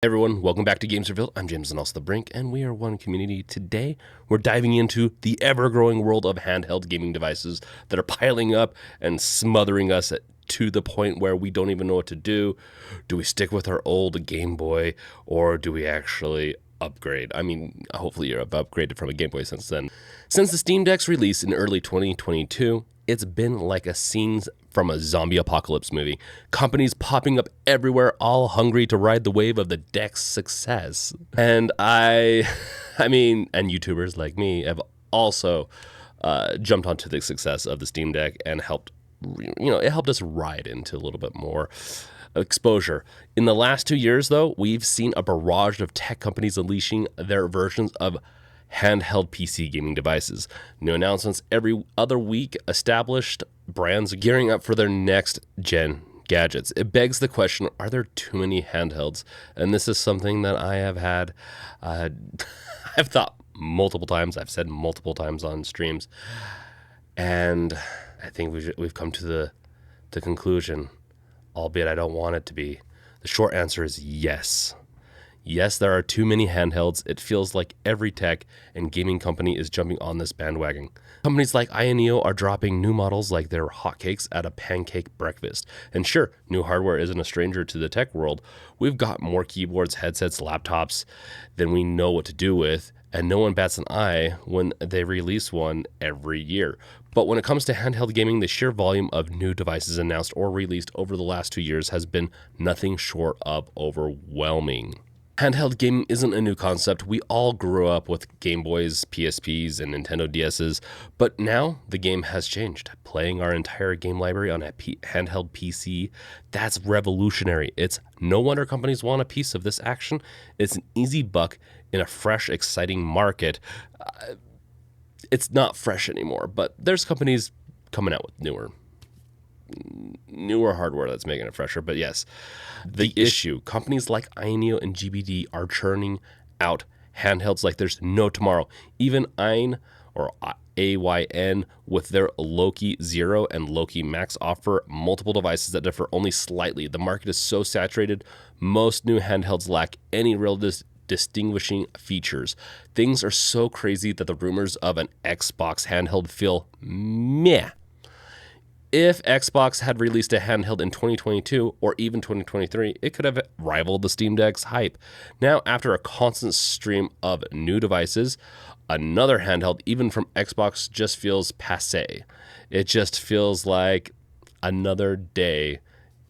Hey everyone, welcome back to Games Revealed. I'm James and also the Brink, and we are one community. Today, we're diving into the ever-growing world of handheld gaming devices that are piling up and smothering us to the point where we don't even know what to do. Do we stick with our old Game Boy, or do we actually upgrade? I mean, hopefully you're upgraded from a Game Boy since then. Since the Steam Deck's release in early 2022, it's been like a scene from a zombie apocalypse movie. Companies popping up everywhere, all hungry to ride the wave of the Deck's success. And and YouTubers like me have also jumped onto the success of the Steam Deck and it helped us ride into a little bit more exposure. In the last 2 years, though, we've seen a barrage of tech companies unleashing their versions of handheld PC gaming devices. New announcements every other week, established brands gearing up for their next gen gadgets. It begs the question, are there too many handhelds? And this is something that I have had, I've thought multiple times, I've said multiple times on streams, and I think we've come to the conclusion, albeit I don't want it to be. The short answer is yes. Yes, there are too many handhelds. It feels like every tech and gaming company is jumping on this bandwagon. Companies like Ayaneo are dropping new models like they're hotcakes at a pancake breakfast. And sure, new hardware isn't a stranger to the tech world. We've got more keyboards, headsets, laptops than we know what to do with, and no one bats an eye when they release one every year. But when it comes to handheld gaming, the sheer volume of new devices announced or released over the last 2 years has been nothing short of overwhelming. Handheld gaming isn't a new concept. We all grew up with Game Boys, PSPs, and Nintendo DSs, but now the game has changed. Playing our entire game library on a handheld PC, that's revolutionary. It's no wonder companies want a piece of this action. It's an easy buck in a fresh, exciting market. It's not fresh anymore, but there's companies coming out with newer hardware that's making it fresher. But yes, the issue, companies like Ayaneo and GBD are churning out handhelds like there's no tomorrow. Even Ayn or AYN with their Loki Zero and Loki Max offer multiple devices that differ only slightly. The market is so saturated, most new handhelds lack any real distinguishing features. Things are so crazy that the rumors of an Xbox handheld feel meh. If Xbox had released a handheld in 2022 or even 2023, it could have rivaled the Steam Deck's hype. Now, after a constant stream of new devices, another handheld, even from Xbox, just feels passé. It just feels like another day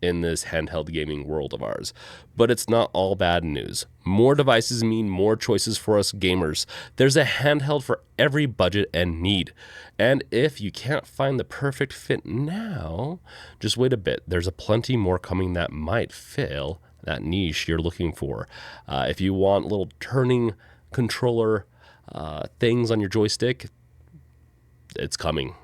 in this handheld gaming world of ours. But it's not all bad news. More devices mean more choices for us gamers. There's a handheld for every budget and need. And if you can't find the perfect fit now, just wait a bit. There's a plenty more coming that might fill that niche you're looking for. If you want little turning controller things on your joystick, it's coming.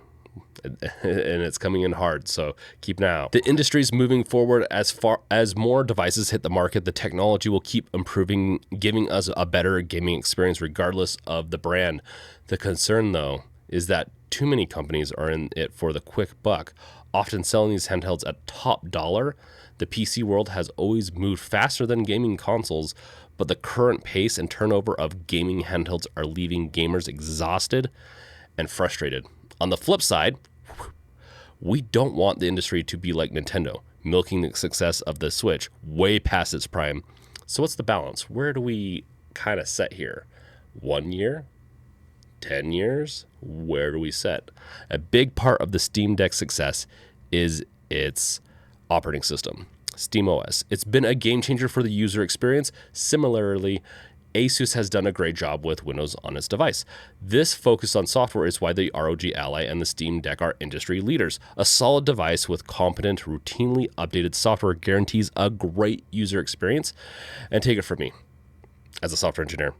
And it's coming in hard, so keep an eye out. The industry's moving forward. As far as more devices hit the market, the technology will keep improving, giving us a better gaming experience regardless of the brand. The concern, though, is that too many companies are in it for the quick buck, often selling these handhelds at top dollar. The PC world has always moved faster than gaming consoles, but the current pace and turnover of gaming handhelds are leaving gamers exhausted and frustrated. On the flip side, we don't want the industry to be like Nintendo, milking the success of the Switch way past its prime. So what's the balance? Where do we kind of set here? 1 year? 10 years? Where do we set? A big part of the Steam Deck success is its operating system, SteamOS. It's been a game changer for the user experience. Similarly, Asus has done a great job with Windows on its device. This focus on software is why the ROG Ally and the Steam Deck are industry leaders. A solid device with competent, routinely updated software guarantees a great user experience. And take it from me, as a software engineer,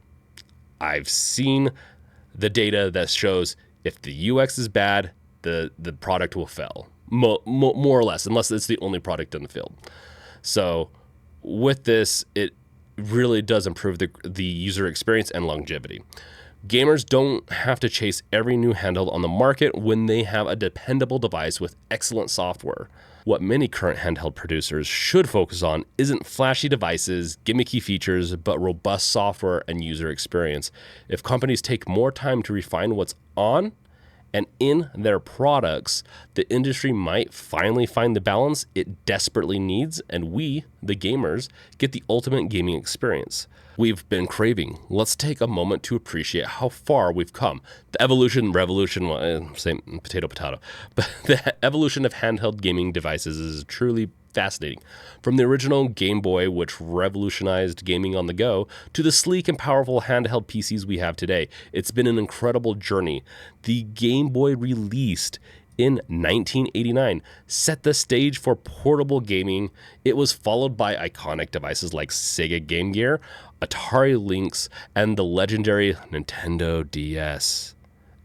I've seen the data that shows if the UX is bad, the product will fail, more or less, unless it's the only product in the field. So with this, it really does improve the user experience and longevity. Gamers don't have to chase every new handheld on the market when they have a dependable device with excellent software. What many current handheld producers should focus on isn't flashy devices, gimmicky features, but robust software and user experience. If companies take more time to refine what's on and in their products, the industry might finally find the balance it desperately needs, and we, the gamers, get the ultimate gaming experience we've been craving. Let's take a moment to appreciate how far we've come. The revolution, same potato, but the evolution of handheld gaming devices is truly fascinating. From the original Game Boy, which revolutionized gaming on the go, to the sleek and powerful handheld PCs we have today, it's been an incredible journey. The Game Boy, released in 1989, set the stage for portable gaming. It was followed by iconic devices like Sega Game Gear, Atari Lynx, and the legendary Nintendo DS.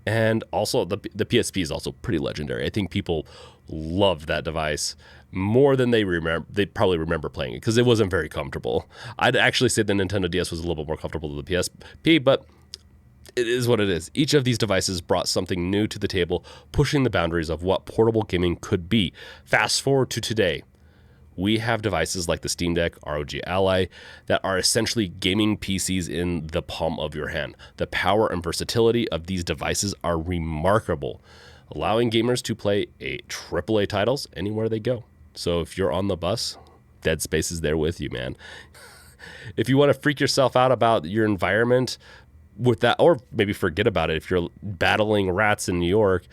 And also the PSP is also pretty legendary. I think people loved that device more than they remember. They probably remember playing it because it wasn't very comfortable. I'd actually say the Nintendo DS was a little bit more comfortable than the PSP, but it is what it is. Each of these devices brought something new to the table, pushing the boundaries of what portable gaming could be. Fast forward to today. We have devices like the Steam Deck, ROG Ally, that are essentially gaming PCs in the palm of your hand. The power and versatility of these devices are remarkable, allowing gamers to play AAA titles anywhere they go. So if you're on the bus, Dead Space is there with you, man. If you want to freak yourself out about your environment with that, or maybe forget about it, if you're battling rats in New York,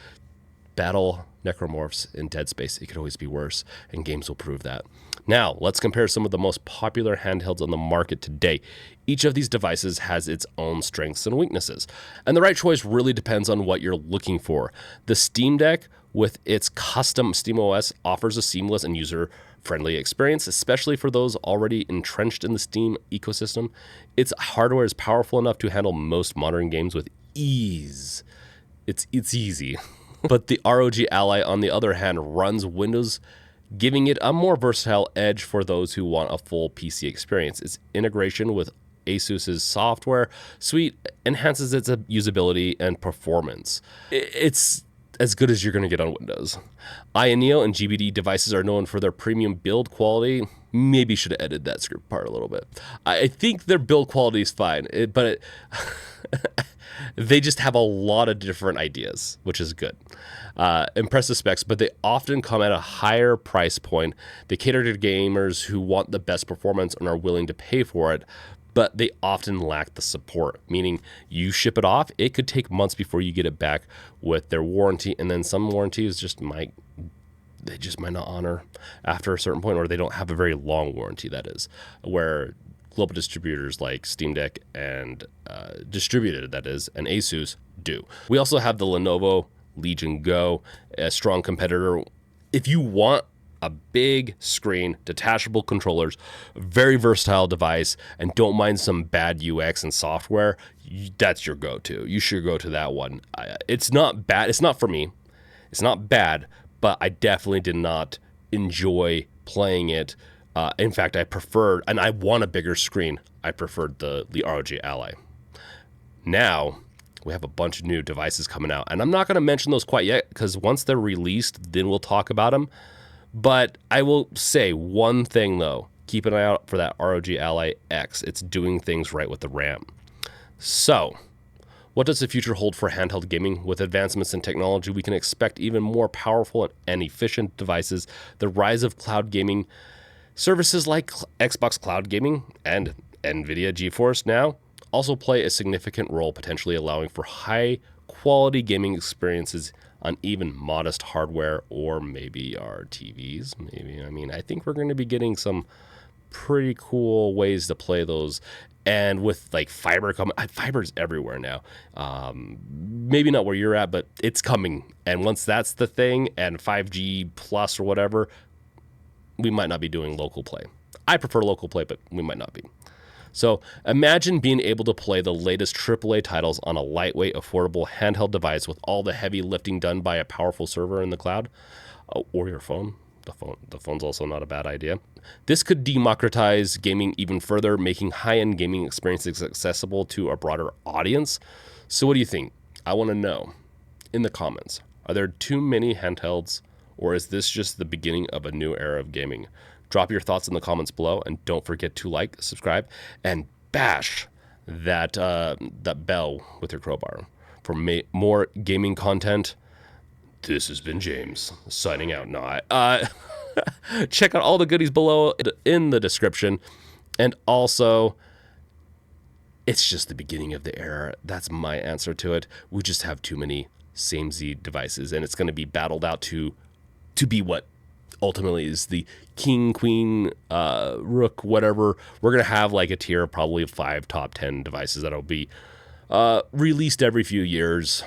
battle necromorphs in Dead Space. It could always be worse, and games will prove that. Now, let's compare some of the most popular handhelds on the market today. Each of these devices has its own strengths and weaknesses, and the right choice really depends on what you're looking for. The Steam Deck, with its custom SteamOS, offers a seamless and user-friendly experience, especially for those already entrenched in the Steam ecosystem. Its hardware is powerful enough to handle most modern games with ease. It's easy. But the ROG Ally, on the other hand, runs Windows, giving it a more versatile edge for those who want a full PC experience. Its integration with Asus's software suite enhances its usability and performance. It's as good as you're going to get on Windows. Ayaneo and GBD devices are known for their premium build quality. Maybe should have edited that script part a little bit. I think their build quality is fine, but they just have a lot of different ideas, which is good. Impressive specs, but they often come at a higher price point. They cater to gamers who want the best performance and are willing to pay for it, but they often lack the support, meaning you ship it off, it could take months before you get it back with their warranty, and then some warranties might not honor after a certain point, or they don't have a very long warranty, that is, where global distributors like Steam Deck and Distributed, that is, and Asus do. We also have the Lenovo Legion Go, a strong competitor. If you want a big screen, detachable controllers, very versatile device, and don't mind some bad UX and software, that's your go-to. You should go to that one. It's not bad. It's not for me. It's not bad, but I definitely did not enjoy playing it. In fact, I preferred, and I want a bigger screen, I preferred the ROG Ally. Now, we have a bunch of new devices coming out, and I'm not going to mention those quite yet, because once they're released, then we'll talk about them. But I will say one thing, though. Keep an eye out for that ROG Ally X. It's doing things right with the RAM. So, what does the future hold for handheld gaming? With advancements in technology, we can expect even more powerful and efficient devices. The rise of cloud gaming services like Xbox Cloud Gaming and NVIDIA GeForce Now also play a significant role, potentially allowing for high-quality gaming experiences on even modest hardware, or maybe our TVs. I think we're going to be getting some pretty cool ways to play those. And with like fiber coming, fiber's everywhere now. Maybe not where you're at, but it's coming. And once that's the thing, and 5G plus or whatever, we might not be doing local play. I prefer local play, but we might not be. So imagine being able to play the latest AAA titles on a lightweight, affordable handheld device with all the heavy lifting done by a powerful server in the cloud, or your phone. The phone's also not a bad idea. This could democratize gaming even further, making high-end gaming experiences accessible to a broader audience. So what do you think? I want to know in the comments. Are there too many handhelds, Or is this just the beginning of a new era of gaming? Drop your thoughts in the comments below, and don't forget to like, subscribe, and bash that bell with your crowbar for more gaming content. This has been James signing out. Check out all the goodies below in the description, and also, it's just the beginning of the era. That's my answer to it. We just have too many same-Z devices, and it's going to be battled out to be what ultimately is the king, queen, rook, whatever. We're going to have like a tier of probably 5 top 10 devices that'll be released every few years.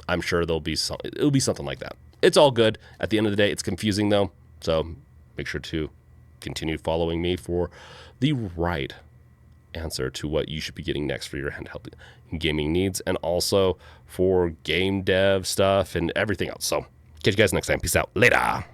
I'm sure it'll be something like that. It's all good. At the end of the day, it's confusing though. So make sure to continue following me for the right answer to what you should be getting next for your handheld gaming needs, and also for game dev stuff and everything else. So catch you guys next time. Peace out. Later.